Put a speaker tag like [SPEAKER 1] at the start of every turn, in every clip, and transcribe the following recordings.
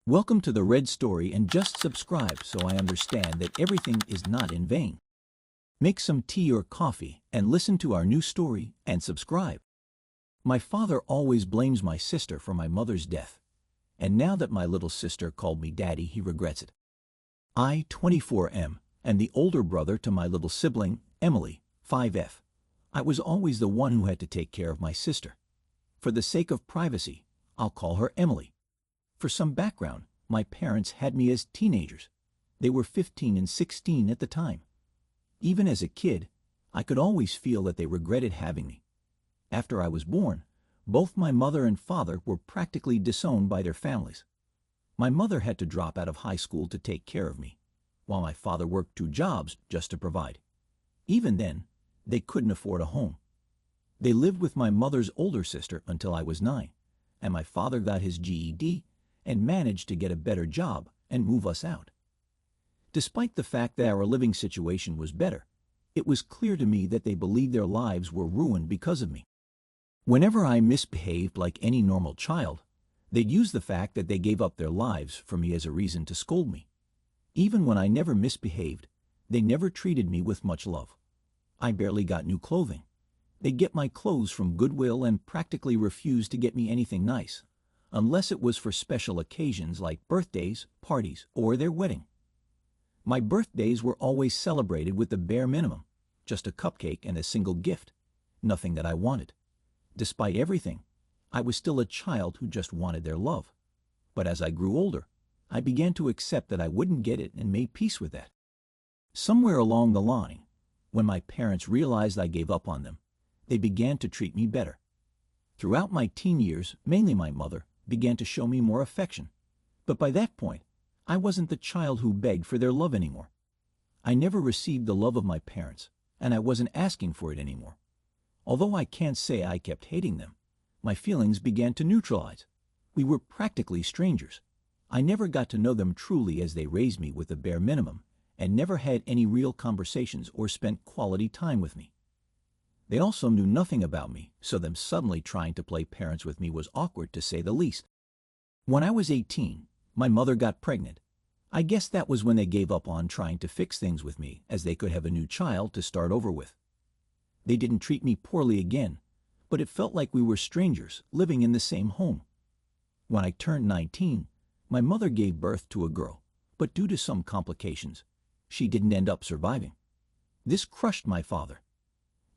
[SPEAKER 1] Welcome to the Red Story, and just subscribe so I understand that everything is not in vain. Make some tea or coffee and listen to our new story and subscribe. My father always blames my sister for my mother's death, and now that my little sister called me daddy, he regrets it. I, 24M, am the older brother to my little sibling, Emily, 5F. I was always the one who had to take care of my sister. For the sake of privacy, I'll call her Emily. For some background, my parents had me as teenagers. They were 15 and 16 at the time. Even as a kid, I could always feel that they regretted having me. After I was born, both my mother and father were practically disowned by their families. My mother had to drop out of high school to take care of me, while my father worked 2 jobs just to provide. Even then, they couldn't afford a home. They lived with my mother's older sister until I was 9, and my father got his GED and managed to get a better job and move us out. Despite the fact that our living situation was better, it was clear to me that they believed their lives were ruined because of me. Whenever I misbehaved like any normal child, they'd use the fact that they gave up their lives for me as a reason to scold me. Even when I never misbehaved, they never treated me with much love. I barely got new clothing. They'd get my clothes from Goodwill and practically refused to get me anything nice, unless it was for special occasions like birthdays, parties, or their wedding. My birthdays were always celebrated with the bare minimum, just a cupcake and a single gift, nothing that I wanted. Despite everything, I was still a child who just wanted their love. But as I grew older, I began to accept that I wouldn't get it and made peace with that. Somewhere along the line, when my parents realized I gave up on them, they began to treat me better. Throughout my teen years, mainly my mother began to show me more affection. But by that point, I wasn't the child who begged for their love anymore. I never received the love of my parents, and I wasn't asking for it anymore. Although I can't say I kept hating them, my feelings began to neutralize. We were practically strangers. I never got to know them truly as they raised me with the bare minimum and never had any real conversations or spent quality time with me. They also knew nothing about me, so them suddenly trying to play parents with me was awkward to say the least. When I was 18, my mother got pregnant. I guess that was when they gave up on trying to fix things with me, as they could have a new child to start over with. They didn't treat me poorly again, but it felt like we were strangers living in the same home. When I turned 19, my mother gave birth to a girl, but due to some complications, she didn't end up surviving. This crushed my father.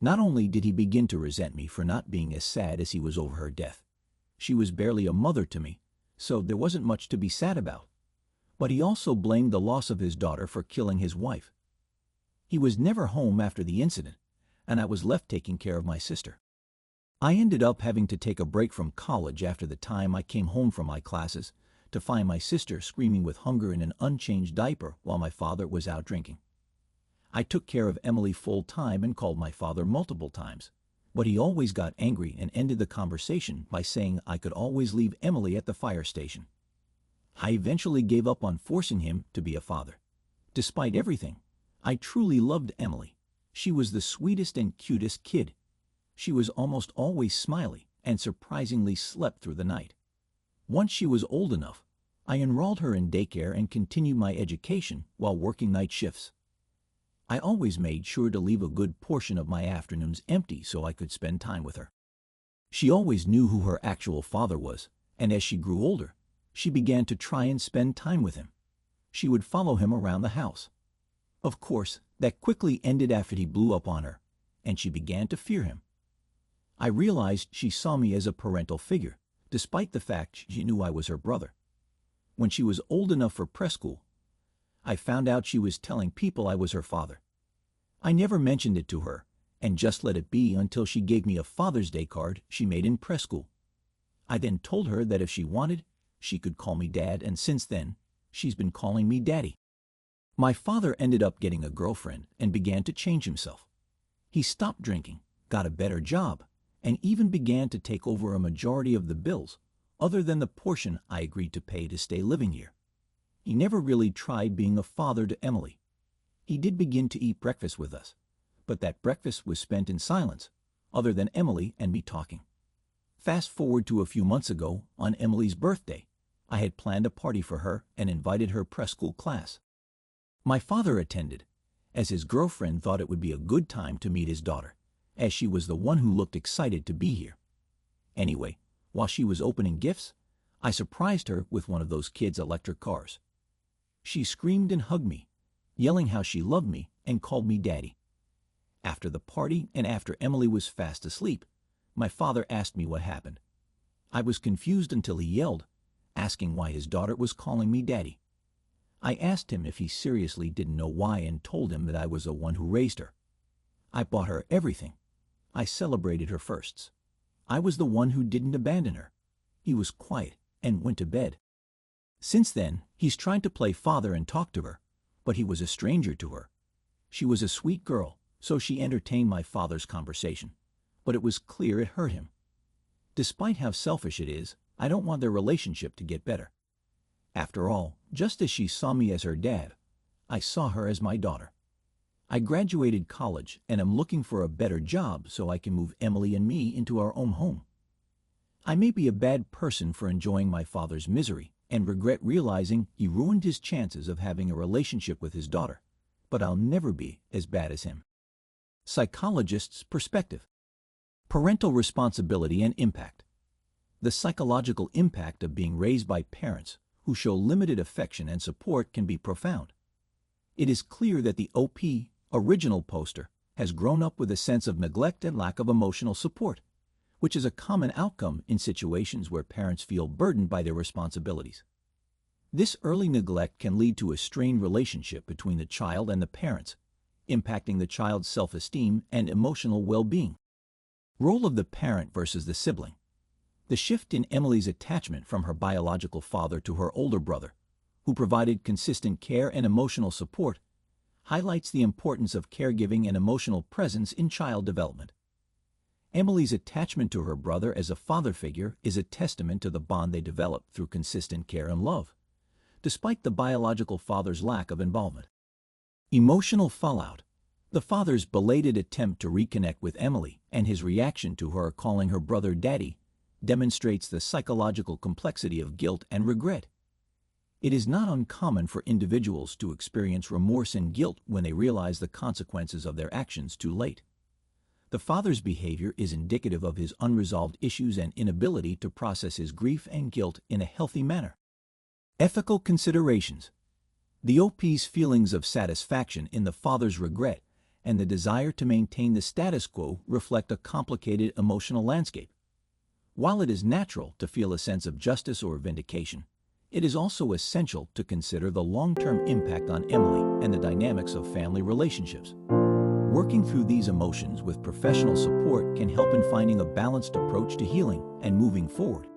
[SPEAKER 1] Not only did he begin to resent me for not being as sad as he was over her death, she was barely a mother to me, so there wasn't much to be sad about. But he also blamed the loss of his daughter for killing his wife. He was never home after the incident, and I was left taking care of my sister. I ended up having to take a break from college after the time I came home from my classes to find my sister screaming with hunger in an unchanged diaper while my father was out drinking. I took care of Emily full-time and called my father multiple times, but he always got angry and ended the conversation by saying I could always leave Emily at the fire station. I eventually gave up on forcing him to be a father. Despite everything, I truly loved Emily. She was the sweetest and cutest kid. She was almost always smiley and surprisingly slept through the night. Once she was old enough, I enrolled her in daycare and continued my education while working night shifts. I always made sure to leave a good portion of my afternoons empty so I could spend time with her. She always knew who her actual father was, and as she grew older, she began to try and spend time with him. She would follow him around the house. Of course, that quickly ended after he blew up on her, and she began to fear him. I realized she saw me as a parental figure, despite the fact she knew I was her brother. When she was old enough for preschool, I found out she was telling people I was her father. I never mentioned it to her, and just let it be until she gave me a Father's Day card she made in preschool. I then told her that if she wanted, she could call me Dad, and since then, she's been calling me Daddy. My father ended up getting a girlfriend and began to change himself. He stopped drinking, got a better job, and even began to take over a majority of the bills, other than the portion I agreed to pay to stay living here. He never really tried being a father to Emily. He did begin to eat breakfast with us, but that breakfast was spent in silence, other than Emily and me talking. Fast forward to a few months ago, on Emily's birthday, I had planned a party for her and invited her preschool class. My father attended, as his girlfriend thought it would be a good time to meet his daughter, as she was the one who looked excited to be here. Anyway, while she was opening gifts, I surprised her with one of those kids' electric cars. She screamed and hugged me, yelling how she loved me and called me Daddy. After the party and after Emily was fast asleep, my father asked me what happened. I was confused until he yelled, asking why his daughter was calling me Daddy. I asked him if he seriously didn't know why and told him that I was the one who raised her. I bought her everything. I celebrated her firsts. I was the one who didn't abandon her. He was quiet and went to bed. Since then, he's tried to play father and talk to her, but he was a stranger to her. She was a sweet girl, so she entertained my father's conversation, but it was clear it hurt him. Despite how selfish it is, I don't want their relationship to get better. After all, just as she saw me as her dad, I saw her as my daughter. I graduated college and am looking for a better job so I can move Emily and me into our own home. I may be a bad person for enjoying my father's misery and regret realizing he ruined his chances of having a relationship with his daughter, but I'll never be as bad as him. Psychologist's perspective. Parental responsibility and impact. The psychological impact of being raised by parents who show limited affection and support can be profound. It is clear that the OP original poster has grown up with a sense of neglect and lack of emotional support, which is a common outcome in situations where parents feel burdened by their responsibilities. This early neglect can lead to a strained relationship between the child and the parents, impacting the child's self-esteem and emotional well-being. Role of the parent versus the sibling. The shift in Emily's attachment from her biological father to her older brother, who provided consistent care and emotional support, highlights the importance of caregiving and emotional presence in child development. Emily's attachment to her brother as a father figure is a testament to the bond they developed through consistent care and love, despite the biological father's lack of involvement. Emotional fallout. The father's belated attempt to reconnect with Emily and his reaction to her calling her brother Daddy demonstrates the psychological complexity of guilt and regret. It is not uncommon for individuals to experience remorse and guilt when they realize the consequences of their actions too late. The father's behavior is indicative of his unresolved issues and inability to process his grief and guilt in a healthy manner. Ethical considerations. The OP's feelings of satisfaction in the father's regret and the desire to maintain the status quo reflect a complicated emotional landscape. While it is natural to feel a sense of justice or vindication, it is also essential to consider the long-term impact on Emily and the dynamics of family relationships. Working through these emotions with professional support can help in finding a balanced approach to healing and moving forward.